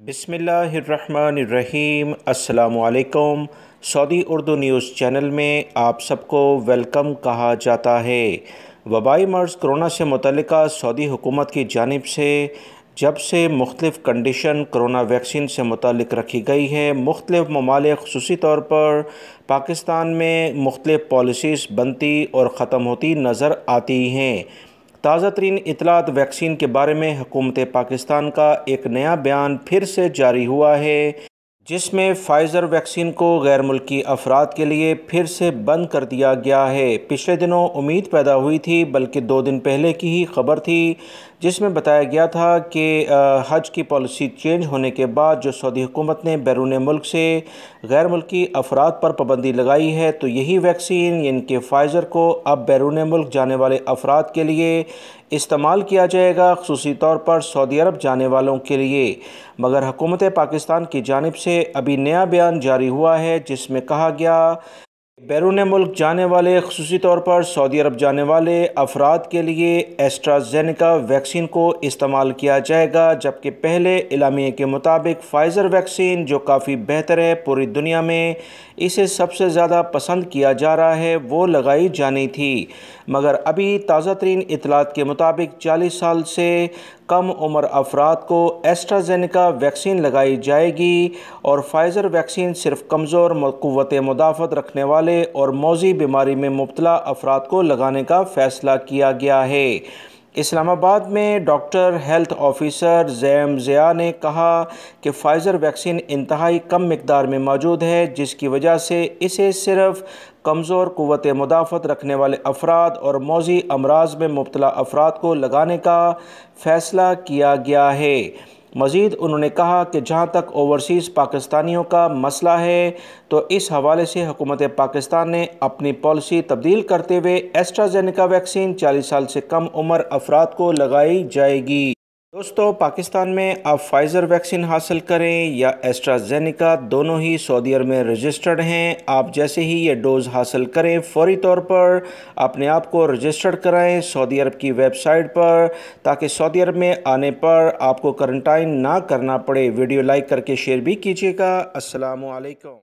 बिस्मिल्लाहिर्रहमानिर्रहीम। अस्सलामुअलैकुम। Saudi Urdu news channel में आप सबको वेलकम कहा जाता है। वबाई मर्ज़ कोरोना से मुतल्लिक़ा सऊदी हुकूमत की जानिब से जब से मुख्तलिफ़ कंडीशन कोरोना वैक्सीन से मुतल्लिक़ रखी गई है, मुख्तलिफ़ ममालिक ख़ुसूसी तौर पर पाकिस्तान में मुख्तलिफ़ पॉलिसीज़ बनती और ख़त्म होती नज़र आती हैं। ताज़ा तरीन इतलात वैक्सीन के बारे में हुकूमत पाकिस्तान का एक नया बयान फिर से जारी हुआ है, जिसमें फ़ाइज़र वैक्सीन को गैर मुल्की अफराद के लिए फिर से बंद कर दिया गया है। पिछले दिनों उम्मीद पैदा हुई थी, बल्कि 2 दिन पहले की ही खबर थी, जिसमें बताया गया था कि हज की पॉलिसी चेंज होने के बाद जो सऊदी हुकूमत ने बैरून मुल्क से गैर मुल्की अफराद पर पाबंदी लगाई है, तो यही वैक्सीन यानी कि फ़ाइज़र को अब बैरून मुल्क जाने वाले अफराद के लिए इस्तेमाल किया जाएगा, ख़ुसूसी तौर पर सऊदी अरब जाने वालों के लिए। मगर हुकूमत पाकिस्तान की जानिब से अभी नया बयान जारी हुआ है, जिसमें कहा गया बैरून मुल्क जाने वाले ख़ुसूसी तौर पर सऊदी अरब जाने वाले अफराद के लिए एस्ट्राज़ेनेका वैक्सीन को इस्तेमाल किया जाएगा, जबकि पहले एलामिया के मुताबिक फ़ाइज़र वैक्सीन जो काफ़ी बेहतर है, पूरी दुनिया में इसे सबसे ज़्यादा पसंद किया जा रहा है, वो लगाई जानी थी। मगर अभी ताज़ा तरीन इतलात के मुताबिक 40 साल से कम उम्र अफराद को एस्ट्राज़ेनेका वैक्सीन लगाई जाएगी और फ़ाइज़र वैक्सीन सिर्फ़ कमज़ोर क़ुव्वत मुदाफ़त रखने वाले और मौजी बीमारी में मुब्तला अफराद को लगाने का फ़ैसला किया गया है। इस्लामाबाद में डॉक्टर हेल्थ ऑफिसर ज़ैम ज़िया ने कहा कि फ़ाइज़र वैक्सीन इंतहाई कम मकदार में मौजूद है, जिसकी वजह से इसे सिर्फ़ कमज़ोर क़ुव्वत मुदाफ़त रखने वाले अफराद और मौजी अमराज में मुब्तला अफराद को लगाने का फ़ैसला किया गया है। मज़ीद उन्होंने कहा कि जहाँ तक ओवरसीज़ पाकिस्तानियों का मसला है, तो इस हवाले से हुकूमत पाकिस्तान ने अपनी पॉलिसी तब्दील करते हुए एस्ट्राज़ेनेका वैक्सीन 40 साल से कम उम्र अफराद को लगाई जाएगी। दोस्तों, पाकिस्तान में आप फ़ाइज़र वैक्सीन हासिल करें या एस्ट्राज़ेनेका, दोनों ही सऊदी अरब में रजिस्टर्ड हैं। आप जैसे ही ये डोज़ हासिल करें, फ़ौरी तौर पर अपने आप को रजिस्टर्ड कराएं सऊदी अरब की वेबसाइट पर, ताकि सऊदी अरब में आने पर आपको क्वारंटाइन ना करना पड़े। वीडियो लाइक करके शेयर भी कीजिएगा। अस्सलामु अलैकुम।